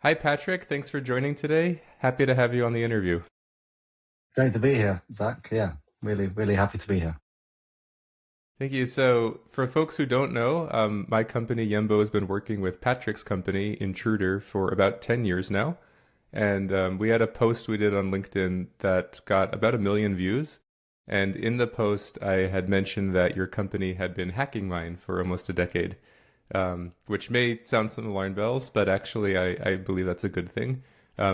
Hi, Patrick. Thanks for joining today. Happy to have you on the interview. Great to be here, Zach. Yeah, really, really happy to be here. Thank you. So, for folks who don't know, my company Yembo has been working with Patrick's company, Intruder, for about 10 years now. And we had a post we did on LinkedIn that got about 1 million views. And in the post, I had mentioned that your company had been hacking mine for almost a decade, which may sound some alarm bells, but actually, I believe that's a good thing.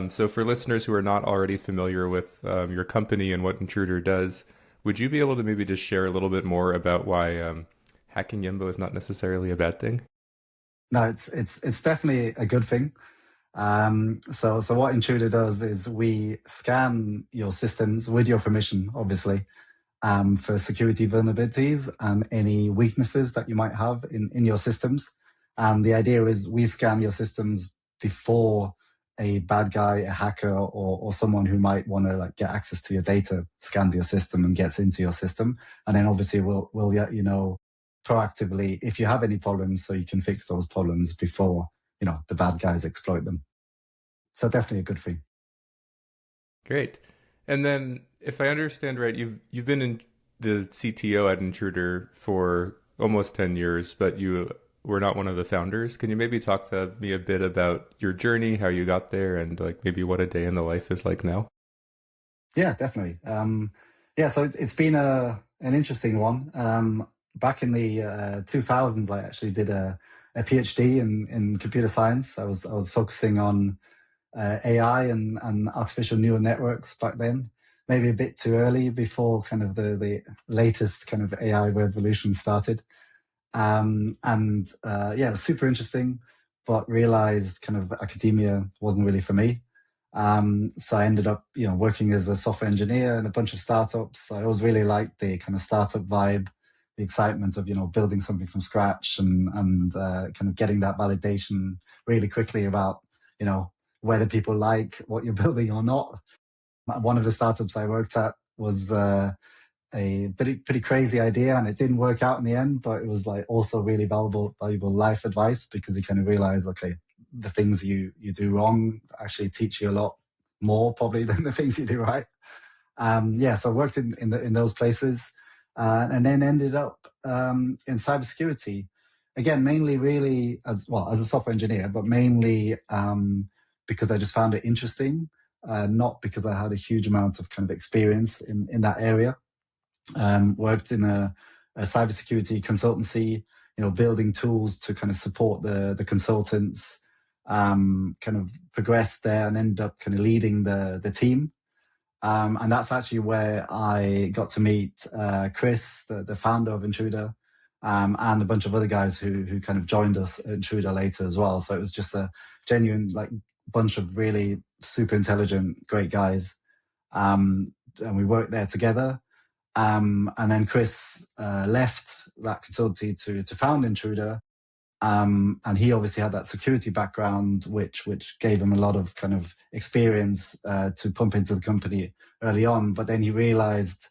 So, for listeners who are not already familiar with your company and what Intruder does, would you be able to maybe just share a little bit more about why hacking Yembo is not necessarily a bad thing? No, it's definitely a good thing. So what Intruder does is we scan your systems with your permission, obviously, for security vulnerabilities and any weaknesses that you might have in your systems. And the idea is we scan your systems before a bad guy, a hacker, or someone who might want to like get access to your data scans your system and gets into your system. And then obviously we'll let you know proactively if you have any problems, so you can fix those problems before the bad guys exploit them. So definitely a good thing. Great. And then, if I understand right, you've been in the CTO at Intruder for almost 10 years, but you were not one of the founders. Can you maybe talk to me a bit about your journey, how you got there, and like maybe what a day in the life is like now? Yeah, definitely. Yeah, so it's been an interesting one. Back in the 2000s, I actually did a PhD in computer science. I was focusing on AI and artificial neural networks back then. Maybe a bit too early before kind of the latest kind of AI revolution started. And yeah, it was super interesting, but realized kind of academia wasn't really for me. So I ended up, working as a software engineer in a bunch of startups. I always really liked the kind of startup vibe, the excitement of, building something from scratch and kind of getting that validation really quickly about, you know, whether people like what you're building or not. One of the startups I worked at was a pretty crazy idea, and it didn't work out in the end, but it was like also really valuable life advice, because you kind of realize, okay, the things you do wrong actually teach you a lot more probably than the things you do right. Yeah, so I worked in those places, and then ended up in cybersecurity again, mainly really as a software engineer, but mainly because I just found it interesting, not because I had a huge amount of kind of experience in that area. Worked in a cybersecurity consultancy, building tools to kind of support the consultants. Kind of progressed there and ended up kind of leading the team. And that's actually where I got to meet Chris, the founder of Intruder, and a bunch of other guys who kind of joined us at Intruder later as well. So it was just a genuine like bunch of really super intelligent, great guys. And we worked there together. And then Chris left that consultancy to found Intruder. And he obviously had that security background, which gave him a lot of kind of experience to pump into the company early on. But then he realized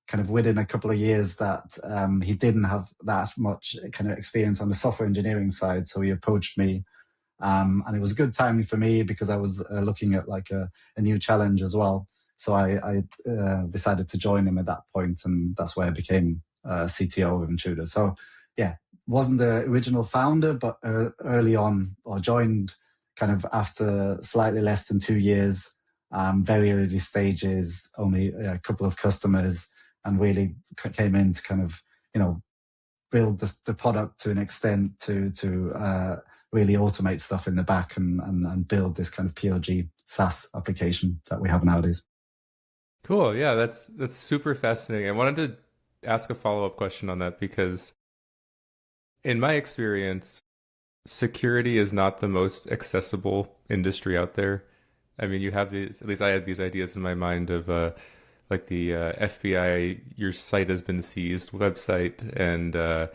kind of within a couple of years that he didn't have that much kind of experience on the software engineering side. So he approached me. And it was good timing for me because I was looking at like a new challenge as well. So I decided to join him at that point, and that's why I became CTO of Intruder. So yeah, wasn't the original founder, but early on, or joined kind of after slightly less than 2 years, very early stages, only a couple of customers, and really came in to kind of, build the product to an extent to really automate stuff in the back and build this kind of PLG SaaS application that we have nowadays. Cool. Yeah, that's super fascinating. I wanted to ask a follow-up question on that because in my experience, security is not the most accessible industry out there. I mean, you have these, at least I had these ideas in my mind of like the FBI, your site has been seized website, and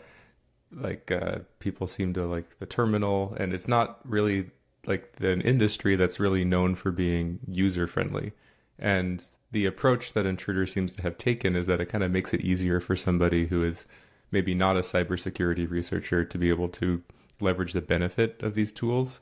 people seem to like the terminal, and it's not really like an industry that's really known for being user friendly. And the approach that Intruder seems to have taken is that it kind of makes it easier for somebody who is maybe not a cybersecurity researcher to be able to leverage the benefit of these tools.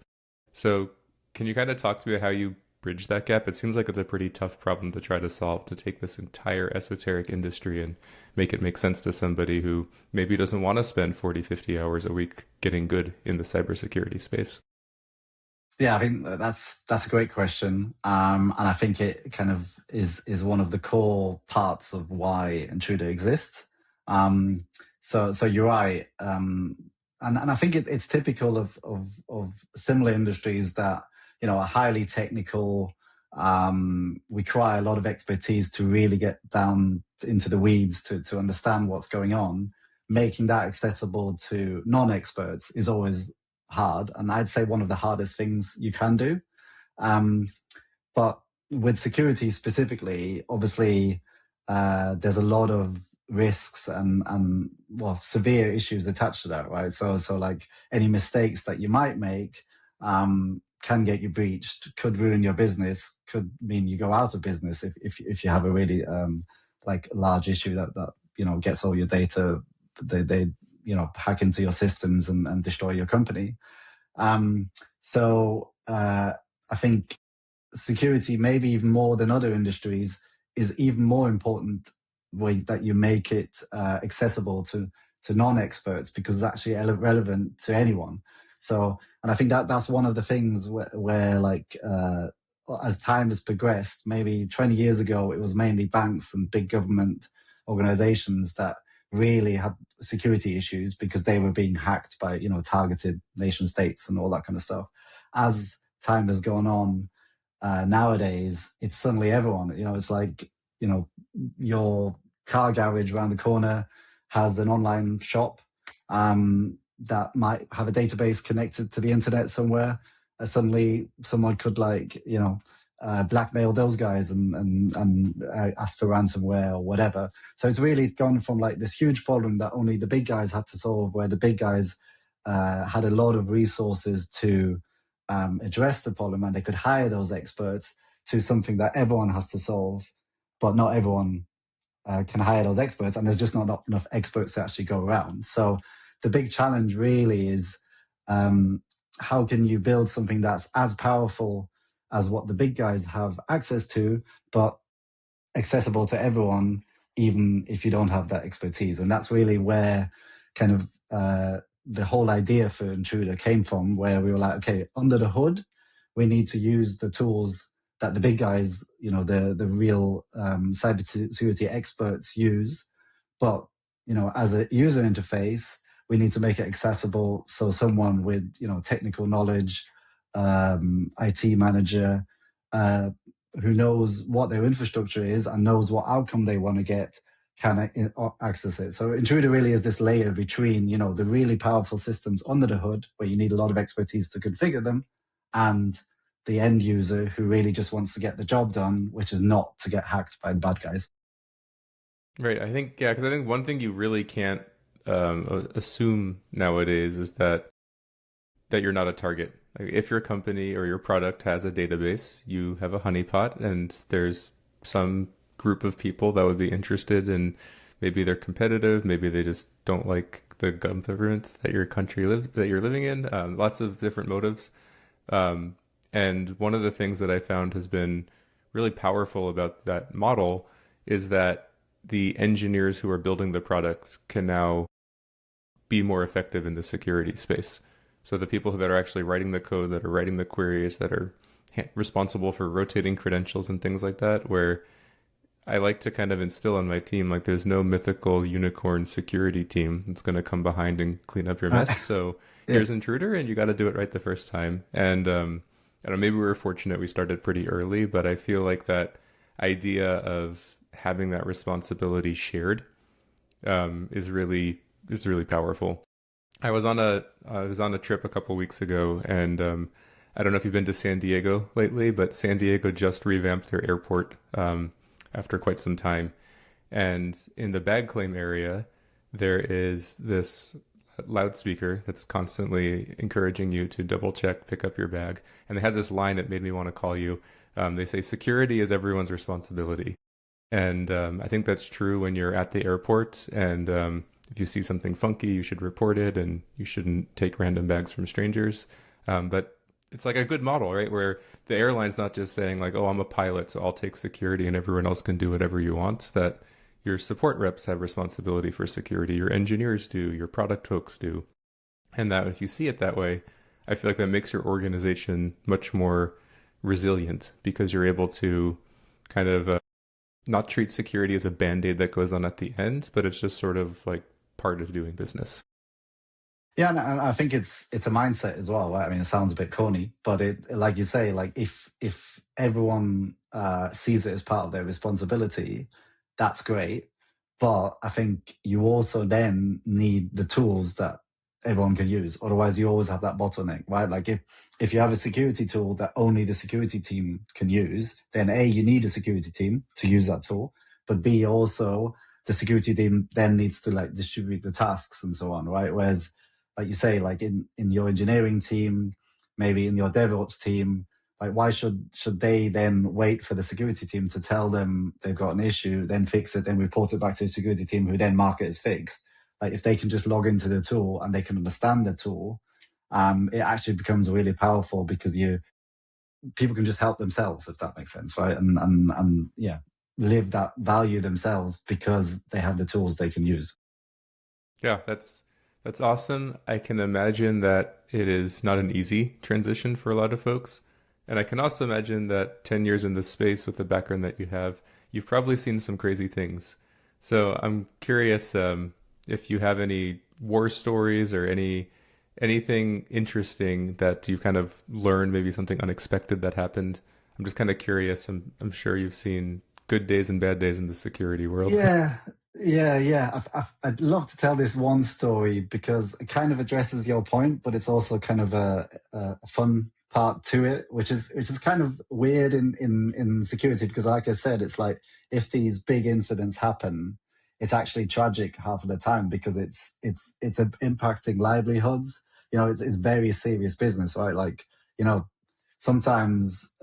So Can you kind of talk to me how you bridge that gap? It seems like it's a pretty tough problem to try to solve, to take this entire esoteric industry and make it make sense to somebody who maybe doesn't want to spend 40, 50 hours a week getting good in the cybersecurity space. Yeah, I think that's a great question, and I think it kind of is one of the core parts of why Intruder exists. Um, so you're right, and I think it's typical of similar industries that are highly technical, require a lot of expertise to really get down into the weeds to understand what's going on. Making that accessible to non-experts is always hard, and I'd say one of the hardest things you can do. Um, but with security specifically, obviously, there's a lot of risks and well, severe issues attached to that, right? So like any mistakes that you might make can get you breached, could ruin your business, could mean you go out of business if you have a really like large issue that gets all your data. They hack into your systems and destroy your company. Um, so I think security, maybe even more than other industries, is even more important way that you make it accessible to non-experts, because it's actually relevant to anyone. So, and I think that's one of the things where like as time has progressed, maybe 20 years ago, it was mainly banks and big government organizations that really had security issues because they were being hacked by targeted nation states and all that kind of stuff. As time has gone on, nowadays it's suddenly everyone. It's like your car garage around the corner has an online shop that might have a database connected to the internet somewhere. Suddenly someone could blackmail those guys and ask for ransomware or whatever. So it's really gone from like this huge problem that only the big guys had to solve, where the big guys had a lot of resources to address the problem, and they could hire those experts, to something that everyone has to solve, but not everyone can hire those experts, and there's just not enough experts to actually go around. So the big challenge really is how can you build something that's as powerful as what the big guys have access to, but accessible to everyone, even if you don't have that expertise. And that's really where kind of the whole idea for Intruder came from, where we were like, okay, under the hood, we need to use the tools that the big guys, the real cybersecurity experts use. But, as a user interface, we need to make it accessible. So someone with, technical knowledge, IT manager, who knows what their infrastructure is and knows what outcome they want to get, can access it. So Intruder really is this layer between, the really powerful systems under the hood, where you need a lot of expertise to configure them, and the end user who really just wants to get the job done, which is not to get hacked by the bad guys. Right. I think, yeah, because I think one thing you really can't assume nowadays is that you're not a target. Like if your company or your product has a database, you have a honeypot, and there's some group of people that would be interested in, maybe they're competitive, maybe they just don't like the government that your country lives that you're living in. Lots of different motives. Um, and one of the things that I found has been really powerful about that model is that the engineers who are building the products can now be more effective in the security space. So the people that are actually writing the code, that are writing the queries, that are responsible for rotating credentials and things like that, where I like to kind of instill on my team, like there's no mythical unicorn security team that's going to come behind and clean up your mess. So Yeah. here's Intruder, and you got to do it right the first time. And I don't know, maybe we were fortunate we started pretty early, but I feel like that idea of having that responsibility shared is really powerful. I was on a trip a couple weeks ago, and I don't know if you've been to San Diego lately, but San Diego just revamped their airport after quite some time. And in the bag claim area, there is this loudspeaker that's constantly encouraging you to double check, pick up your bag. And they had this line that made me want to call you. They say, security is everyone's responsibility. And I think that's true when you're at the airport. And if you see something funky, you should report it, and you shouldn't take random bags from strangers. But It's like a good model, right? Where the airline's not just saying like, "Oh, I'm a pilot, so I'll take security, and everyone else can do whatever you want." That your support reps have responsibility for security, your engineers do, your product folks do, and that if you see it that way, I feel like that makes your organization much more resilient because you're able to kind of not treat security as a band-aid that goes on at the end, but it's just sort of like part of doing business. Yeah, and I think it's a mindset as well, right? I mean, it sounds a bit corny, but it, like you say, like if everyone sees it as part of their responsibility, that's great. But I think you also then need the tools that everyone can use. Otherwise, you always have that bottleneck, right? Like if you have a security tool that only the security team can use, then A, you need a security team to use that tool, but B, also the security team then needs to like distribute the tasks and so on, right? Whereas like you say, like in your engineering team, maybe in your DevOps team, like why should they then wait for the security team to tell them they've got an issue, then fix it, then report it back to the security team who then mark it as fixed? Like if they can just log into the tool and they can understand the tool, it actually becomes really powerful because people can just help themselves, if that makes sense, right? And yeah, live that value themselves because they have the tools they can use. Yeah, that's awesome. I can imagine that it is not an easy transition for a lot of folks. And I can also imagine that 10 years in this space with the background that you have, you've probably seen some crazy things. So I'm curious if you have any war stories or anything interesting that you've kind of learned, maybe something unexpected that happened. I'm just kind of curious. I'm sure you've seen good days and bad days in the security world. Yeah, yeah. I'd love to tell this one story because it kind of addresses your point, but it's also kind of a fun part to it, which is kind of weird in security because, like I said, it's like if these big incidents happen, it's actually tragic half of the time because it's impacting livelihoods. You know, it's very serious business, right? Like you know, sometimes.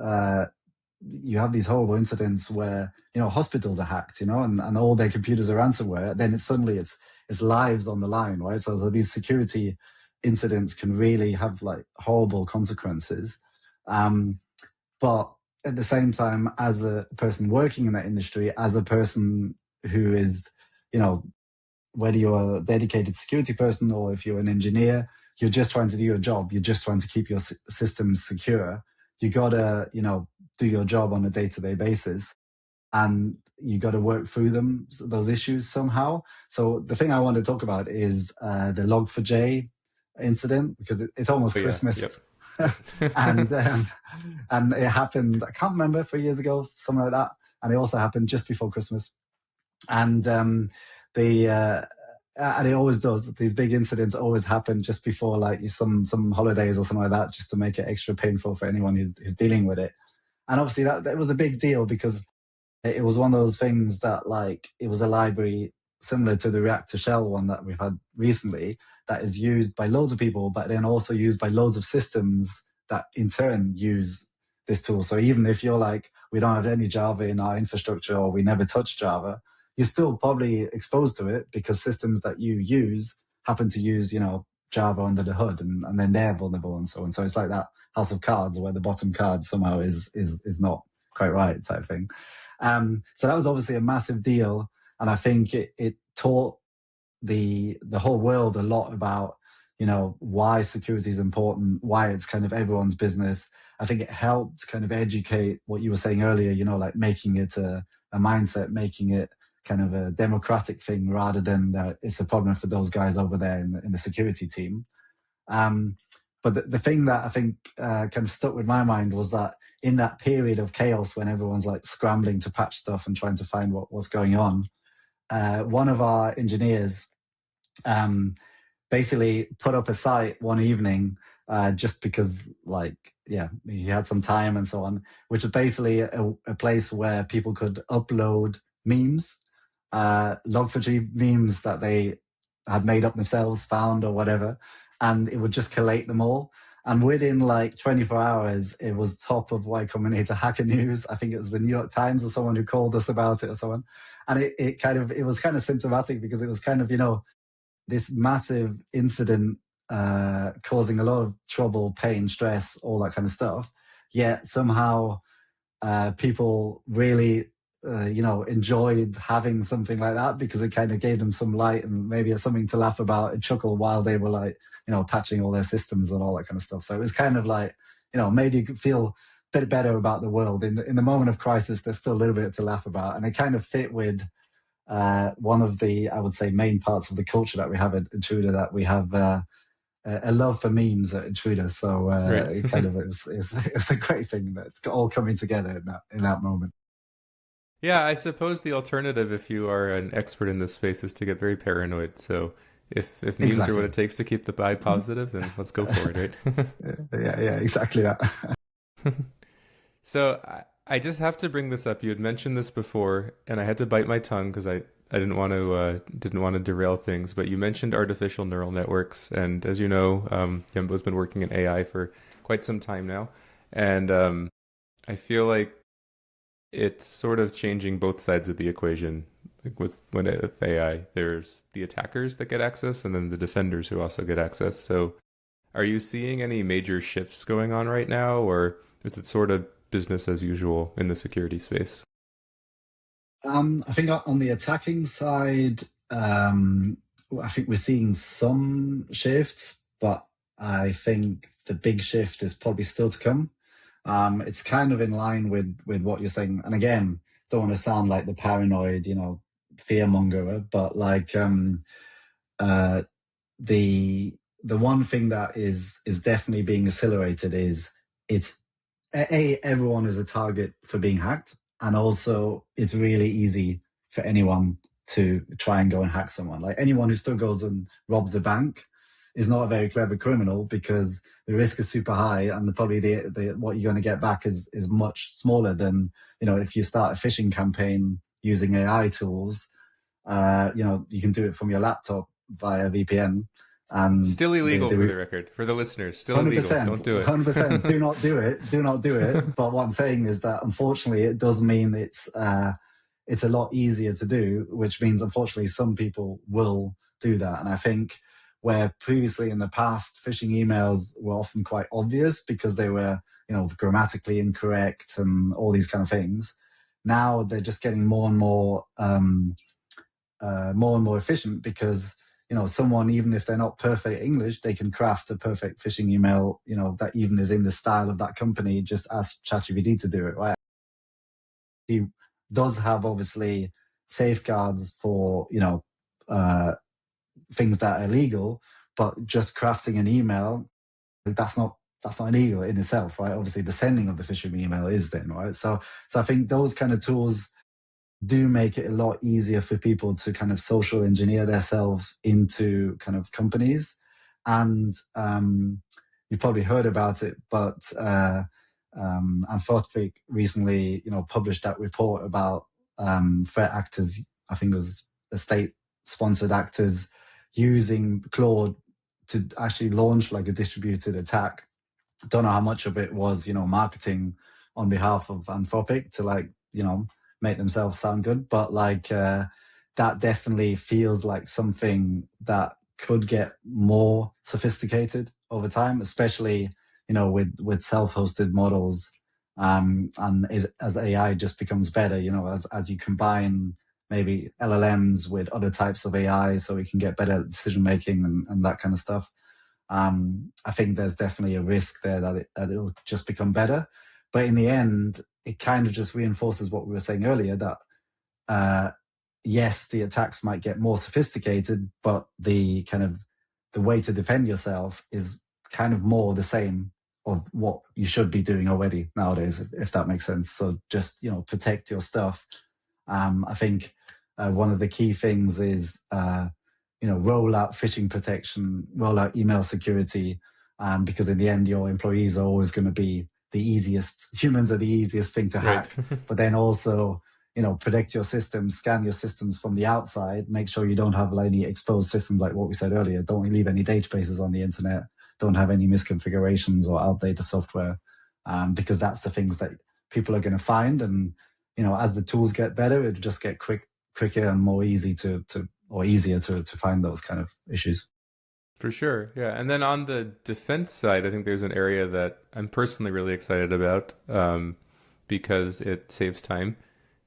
You have these horrible incidents where hospitals are hacked, and all their computers are ransomware. Then it's lives on the line, right? So these security incidents can really have like horrible consequences. Um, but at the same time, as a person working in that industry, as a person who is, you know, whether you're a dedicated security person or if you're an engineer, you're just trying to do your job. You're just trying to keep your systems secure. You gotta, do your job on a day-to-day basis, and you got to work through those issues somehow. So the thing I want to talk about is the Log4j incident because it's almost Oh yeah, yep, Christmas, yep. and it happened. I can't remember 3 years ago, something like that, and it also happened just before Christmas. And the and it always does. These big incidents always happen just before like some holidays or something like that, just to make it extra painful for anyone who's dealing with it. And obviously that was a big deal because it was one of those things that like it was a library similar to the React to Shell one that we've had recently that is used by loads of people, but then also used by loads of systems that in turn use this tool. So even if you're like, we don't have any Java in our infrastructure or we never touch Java, you're still probably exposed to it because systems that you use happen to use, Java under the hood, and then they're vulnerable and so on. So it's like that house of cards where the bottom card somehow is not quite right type thing. So that was obviously a massive deal, and I think it taught the whole world a lot about why security is important, why it's kind of everyone's business. I think it helped kind of educate what you were saying earlier, like making it a mindset, making it kind of a democratic thing rather than it's a problem for those guys over there in the security team. But the thing that I think kind of stuck with my mind was that in that period of chaos when everyone's like scrambling to patch stuff and trying to find what's going on, one of our engineers basically put up a site one evening just because he had some time and so on, which is basically a place where people could upload memes, Log4j memes that they had made up themselves, found or whatever, and it would just collate them all. And within like 24 hours, it was top of Y Combinator Hacker News. I think it was the New York Times or someone who called us about it or someone. And it was kind of symptomatic because it was kind of, this massive incident causing a lot of trouble, pain, stress, all that kind of stuff. Yet somehow people really, enjoyed having something like that because it kind of gave them some light and maybe something to laugh about and chuckle while they were like, patching all their systems and all that kind of stuff. So it was kind of like, made you feel a bit better about the world. In the moment of crisis, there's still a little bit to laugh about. And it kind of fit with one of the, I would say, main parts of the culture that we have at Intruder, that we have a love for memes at Intruder. So Right. it was a great thing that it's all coming together in that moment. Yeah, I suppose the alternative, if you are an expert in this space, is to get very paranoid. So if memes are what Exactly. it takes to keep the vibe positive, then let's go for it, right? Yeah, exactly that. So I just have to bring this up. You had mentioned this before, and I had to bite my tongue because I didn't want to derail things. But you mentioned artificial neural networks, and as you know, Yembo's been working in AI for quite some time now, and I feel like it's sort of changing both sides of the equation. Like with AI, there's the attackers that get access, and then the defenders who also get access. So, are you seeing any major shifts going on right now, or is it sort of business as usual in the security space? I think on the attacking side, I think we're seeing some shifts, but I think the big shift is probably still to come. It's kind of in line with what you're saying. And again, don't want to sound like the paranoid, fear mongerer, but like uh, the one thing that is definitely being accelerated is it's everyone is a target for being hacked, and also it's really easy for anyone to try and go and hack someone. Like anyone who still goes and robs a bank is not a very clever criminal because the risk is super high, and probably the what you're going to get back is much smaller than if you start a phishing campaign using AI tools. You can do it from your laptop via VPN, and Still illegal for the the record, for the listeners. Still hundred illegal. percent, Don't do it. 100%. Do not do it. Do not do it. But what I'm saying is that unfortunately, it does mean it's a lot easier to do, which means unfortunately some people will do that. And I think where previously in the past phishing emails were often quite obvious because they were grammatically incorrect and all these kind of things. Now they're just getting more and more efficient because someone, even if they're not perfect English, they can craft a perfect phishing email that even is in the style of that company. Just ask ChatGPT to do it, right? He does have obviously safeguards for uh, things that are illegal, but just crafting an email, that's not illegal in itself, right? Obviously the sending of the phishing email is then, right? So I think those kind of tools do make it a lot easier for people to kind of social engineer themselves into kind of companies. And you've probably heard about it, but Anthropic recently, published that report about threat actors. I think it was the state-sponsored actors using Claude to actually launch like a distributed attack. Don't know how much of it was, marketing on behalf of Anthropic to make themselves sound good, but that definitely feels like something that could get more sophisticated over time, especially with self-hosted models, and as AI just becomes better, as you combine maybe LLMs with other types of AI, so we can get better decision making and that kind of stuff. I think there's definitely a risk there that it'll just become better. But in the end, it kind of just reinforces what we were saying earlier, that yes, the attacks might get more sophisticated, but the way to defend yourself is kind of more the same of what you should be doing already nowadays, if that makes sense. So just protect your stuff. I think one of the key things is roll out phishing protection, roll out email security, because in the end, your employees are always going to be the easiest. Humans are the easiest thing to Right. hack, but then also, protect your systems, scan your systems from the outside, make sure you don't have any exposed systems, like what we said earlier. Don't leave any databases on the internet. Don't have any misconfigurations or outdated software, because that's the things that people are going to find. And as the tools get better, it'll just get quicker and more easy or easier to find those kind of issues. For sure. Yeah. And then on the defense side, I think there's an area that I'm personally really excited about because it saves time.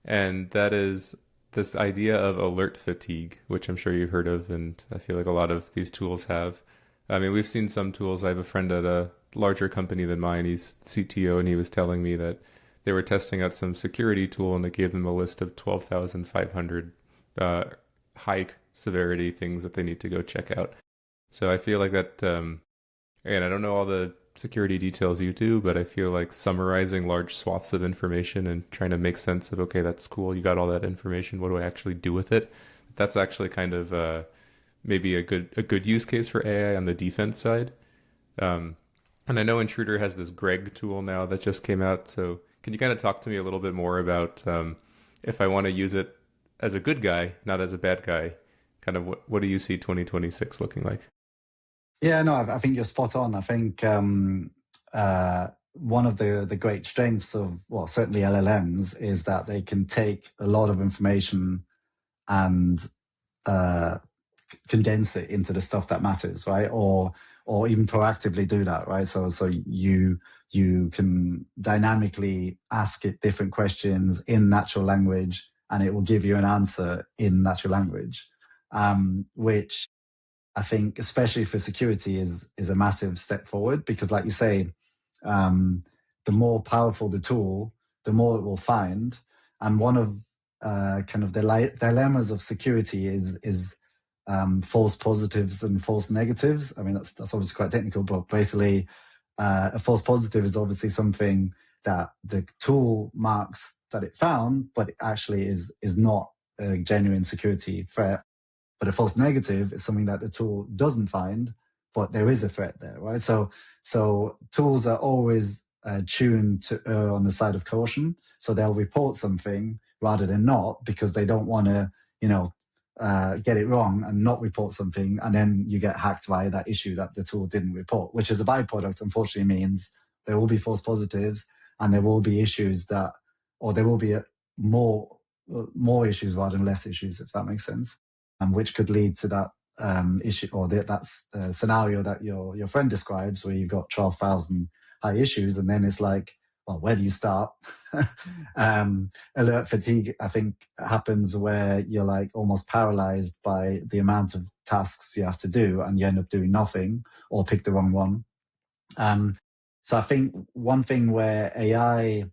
And that is this idea of alert fatigue, which I'm sure you've heard of. And I feel like a lot of these tools have. I mean, we've seen some tools. I have a friend at a larger company than mine. He's CTO, and he was telling me that they were testing out some security tool and it gave them a list of 12,500 uh, high severity things that they need to go check out. So I feel like that, and I don't know all the security details you do, but I feel like summarizing large swaths of information and trying to make sense of, okay, that's cool, you got all that information. What do I actually do with it? That's actually kind of maybe a good use case for AI on the defense side. Um, and I know Intruder has this Greg tool now that just came out. So can you kind of talk to me a little bit more about if I want to use it as a good guy, not as a bad guy? Kind of what do you see 2026 looking like? Yeah, no, I think you're spot on. I think one of the great strengths of, well, certainly LLMs is that they can take a lot of information and uh, condense it into the stuff that matters, right? Or even proactively do that, right? So you can dynamically ask it different questions in natural language, and it will give you an answer in natural language, which I think, especially for security, is a massive step forward because, like you say, the more powerful the tool, the more it will find. And one of kind of the dilemmas of security is false positives and false negatives. I mean, that's obviously quite technical, but basically, a false positive is obviously something that the tool marks that it found, but it actually is not a genuine security threat. But a false negative is something that the tool doesn't find, but there is a threat there, right? So tools are always tuned to err on the side of caution. So they'll report something rather than not because they don't want to, get it wrong and not report something, and then you get hacked via that issue that the tool didn't report, which is a byproduct. Unfortunately, means there will be false positives and there will be issues that, or there will be more issues rather than less issues, if that makes sense, and which could lead to that issue or that scenario that your friend describes, where you've got 12,000 high issues, and then it's like, well, where do you start? Alert fatigue, I think, happens where you're like almost paralyzed by the amount of tasks you have to do, and you end up doing nothing or pick the wrong one. So I think one thing where AI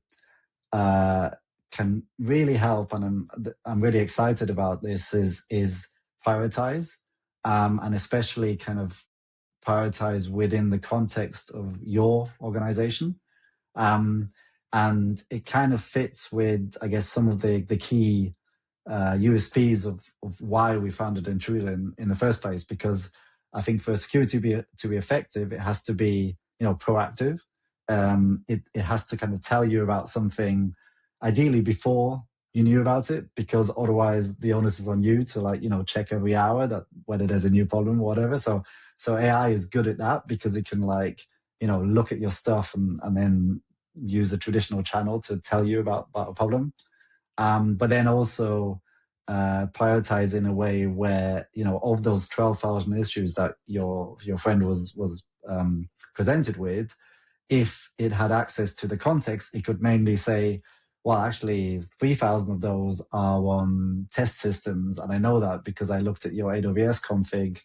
can really help, and I'm really excited about this, is prioritize, and especially kind of prioritize within the context of your organization. Um, and it kind of fits with, I guess, some of the key USPs of why we founded Intruder in the first place. Because I think for security to be effective, it has to be proactive. It has to kind of tell you about something, ideally before you knew about it, because otherwise the onus is on you to check every hour that whether there's a new problem or whatever. So AI is good at that because it can look at your stuff and then use a traditional channel to tell you about a problem. But then also prioritize in a way where, of those 12,000 issues that your friend was presented with, if it had access to the context, it could mainly say, well, actually, 3,000 of those are on test systems. And I know that because I looked at your AWS config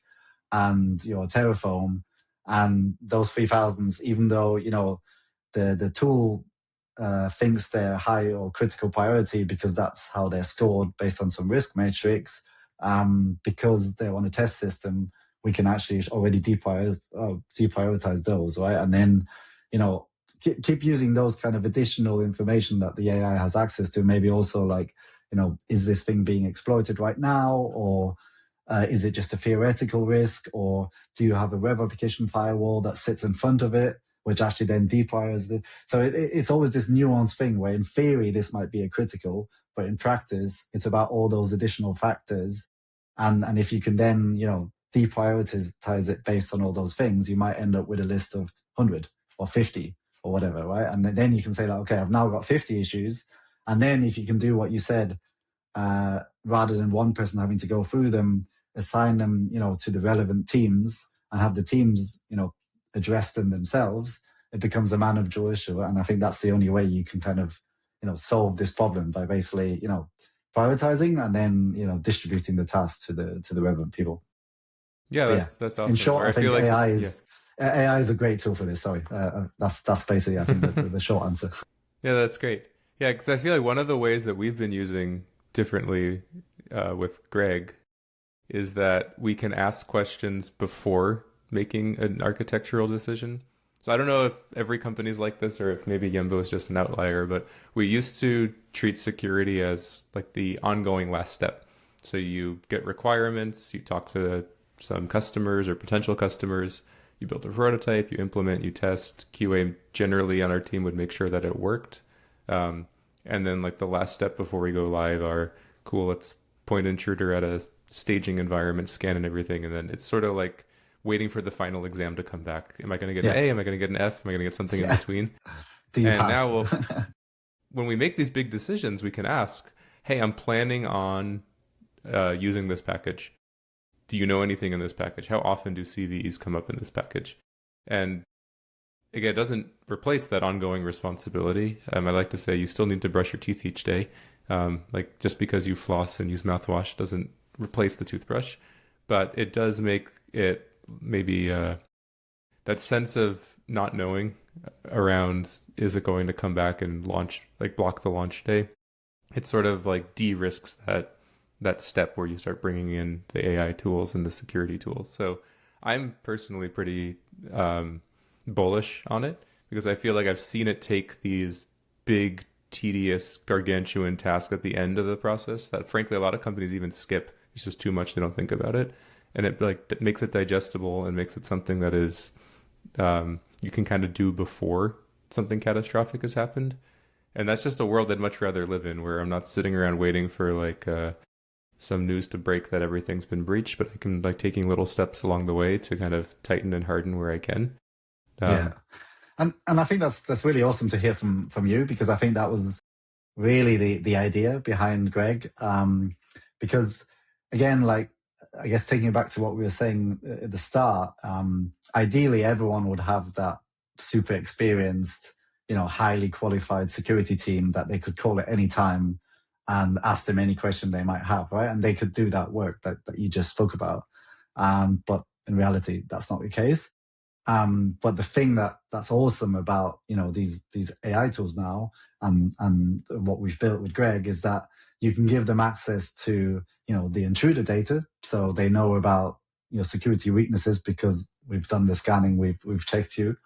and your Terraform, and those 3,000s, even though, the tool thinks they're high or critical priority because that's how they're stored based on some risk matrix, because they're on a test system, we can actually already deprioritize those, right? And then, keep using those kind of additional information that the AI has access to. Maybe also is this thing being exploited right now? Or is it just a theoretical risk? Or do you have a web application firewall that sits in front of it, which actually then depriors the... So it's always this nuanced thing where in theory this might be a critical, but in practice it's about all those additional factors. And if you can then, deprioritize it based on all those things, you might end up with a list of 100 or 50 or whatever, right? And then you can say okay, I've now got 50 issues. And then if you can do what you said, rather than one person having to go through them, assign them, to the relevant teams and have the teams, address them themselves, it becomes a manageable issue. And I think that's the only way you can kind of, solve this problem by basically, prioritizing and then, distributing the tasks to the relevant people. Yeah, But yeah, that's in awesome. Or short, I I feel think like, AI is a great tool for this. Sorry, that's basically, I think, the short answer. yeah, that's great. Yeah, because I feel like one of the ways that we've been using differently with Greg is that we can ask questions before making an architectural decision. So I don't know if every company is like this or if maybe Yembo is just an outlier, but we used to treat security as like the ongoing last step. So you get requirements, you talk to some customers or potential customers, you build a prototype, you implement, you test. QA generally on our team would make sure that it worked. And then like the last step before we go live are cool, let's point intruder at a staging environment, scan and everything. And then it's sort of like waiting for the final exam to come back. Am I going to get an Yeah, A? Am I going to get an F? Am I going to get something in yeah. between? Do you And pass? now when we make these big decisions, we can ask, hey, I'm planning on using this package. Do you know anything in this package? How often do CVEs come up in this package? And again, it doesn't replace that ongoing responsibility. I like to say you still need to brush your teeth each day. Like just because you floss and use mouthwash doesn't replace the toothbrush, but it does make it maybe that sense of not knowing around, is it going to come back and launch, like block the launch day? It sort of like de-risks that step where you start bringing in the AI tools and the security tools. So I'm personally pretty bullish on it because I feel like I've seen it take these big, tedious, gargantuan tasks at the end of the process that frankly a lot of companies even skip. It's just too much, they don't think about it. And it like makes it digestible and makes it something that is you can kind of do before something catastrophic has happened. And that's just a world I'd much rather live in, where I'm not sitting around waiting for like some news to break that everything's been breached, but I can like taking little steps along the way to kind of tighten and harden where I can. Yeah, and I think that's really awesome to hear from you, because I think that was really the idea behind Greg. Because again, like I guess taking it back to what we were saying at the start, ideally everyone would have that super experienced, highly qualified security team that they could call at any time and ask them any question they might have, right? And they could do that work that you just spoke about. But in reality, that's not the case. But the thing that's awesome about these AI tools now and what we've built with Greg is that you can give them access to the intruder data, so they know about security weaknesses because we've done the scanning, we've checked you.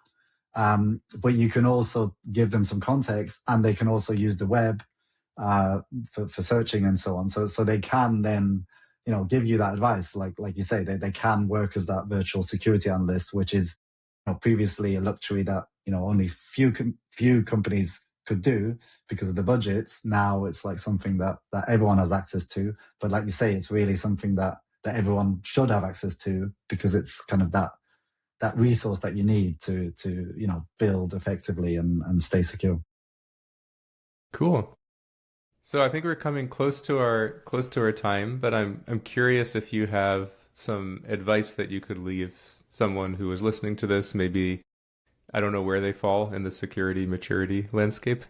But you can also give them some context, and they can also use the web for searching and so on. So they can then give you that advice, like you say, they can work as that virtual security analyst, which is previously a luxury that only few companies could do because of the budgets. Now it's like something that everyone has access to. But like you say, it's really something that everyone should have access to, because it's kind of that resource that you need to build effectively and stay secure. Cool. So I think we're coming close to our time, but I'm curious if you have some advice that you could leave someone who is listening to this. Maybe I don't know where they fall in the security maturity landscape,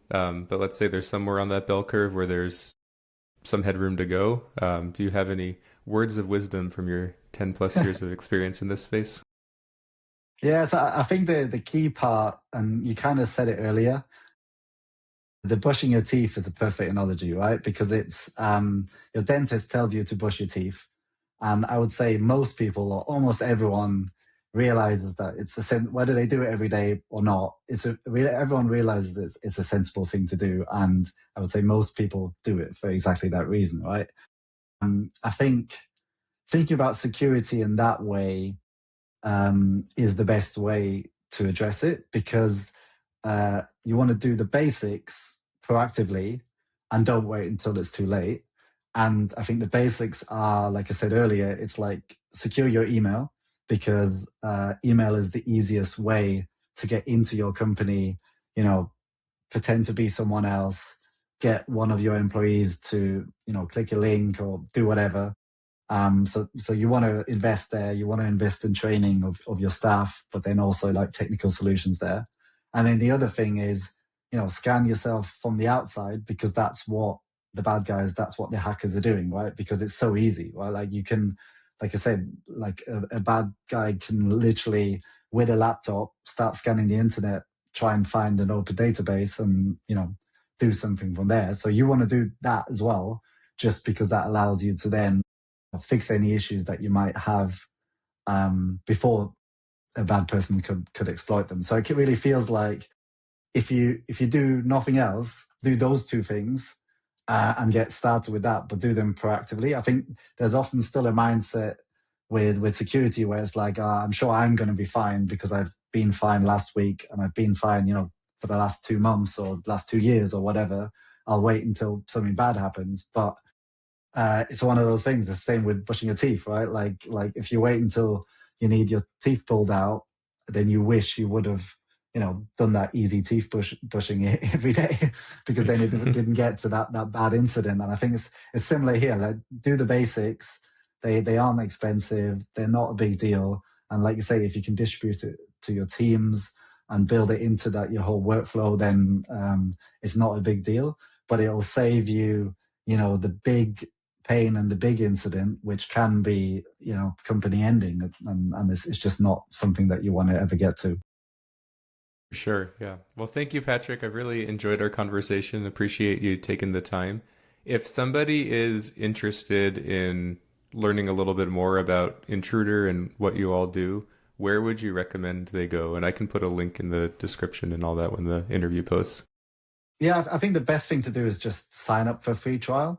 but let's say there's somewhere on that bell curve where there's some headroom to go. Do you have any words of wisdom from your 10 plus years of experience in this space? Yeah, so I think the key part, and you kind of said it earlier, the brushing your teeth is a perfect analogy, right? Because it's your dentist tells you to brush your teeth, and I would say most people, or almost everyone, realizes that it's whether they do it every day or not. Everyone realizes it's a sensible thing to do, and I would say most people do it for exactly that reason, right? I think thinking about security in that way is the best way to address it, because you want to do the basics proactively and don't wait until it's too late. And I think the basics are, like I said earlier, it's like secure your email, because email is the easiest way to get into your company, pretend to be someone else, get one of your employees to, click a link or do whatever. So you want to invest there. You want to invest in training of your staff, but then also like technical solutions there. And then the other thing is, scan yourself from the outside, because that's what the bad guys, that's what the hackers are doing, right? Because it's so easy, right? Like you can, like I said, like a bad guy can literally with a laptop start scanning the internet, try and find an open database, and do something from there. So you want to do that as well, just because that allows you to then fix any issues that you might have before a bad person could exploit them. So it really feels like if you do nothing else, do those two things and get started with that, but do them proactively. I think there's often still a mindset with security where it's like, I'm sure I'm going to be fine because I've been fine last week and I've been fine, for the last 2 months or last 2 years or whatever. I'll wait until something bad happens. But it's one of those things. The same with brushing your teeth, right? Like if you wait until you need your teeth pulled out, then you wish you would have, done that easy teeth brushing every day, because then it didn't get to that bad incident. And I think it's similar here. Like, do the basics. They aren't expensive. They're not a big deal. And like you say, if you can distribute it to your teams and build it into your whole workflow, then it's not a big deal. But it'll save you, the big pain and the big incident, which can be, company ending, and it's just not something that you want to ever get to. Sure, yeah. Well, thank you, Patrick. I've really enjoyed our conversation. Appreciate you taking the time. If somebody is interested in learning a little bit more about Intruder and what you all do, where would you recommend they go? And I can put a link in the description and all that when the interview posts. Yeah, I think the best thing to do is just sign up for a free trial.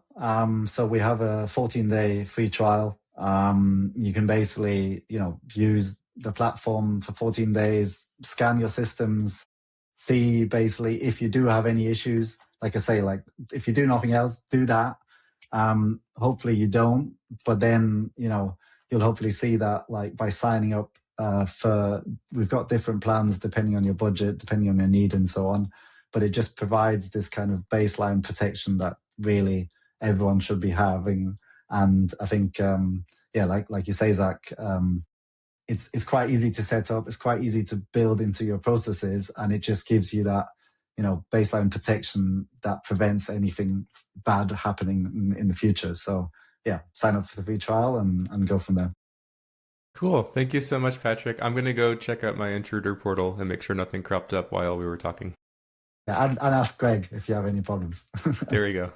So we have a 14-day free trial. You can basically, use the platform for 14 days, scan your systems, see basically if you do have any issues. Like I say, like if you do nothing else, do that. Hopefully you don't, but then, you'll hopefully see that like by signing up we've got different plans depending on your budget, depending on your need and so on. But it just provides this kind of baseline protection that really everyone should be having. And I think, yeah, like you say, Zach, it's quite easy to set up. It's quite easy to build into your processes, and it just gives you that, baseline protection that prevents anything bad happening in the future. So yeah, sign up for the free trial and go from there. Cool. Thank you so much, Patrick. I'm going to go check out my Intruder portal and make sure nothing cropped up while we were talking. Yeah, and ask Greg if you have any problems. There we go.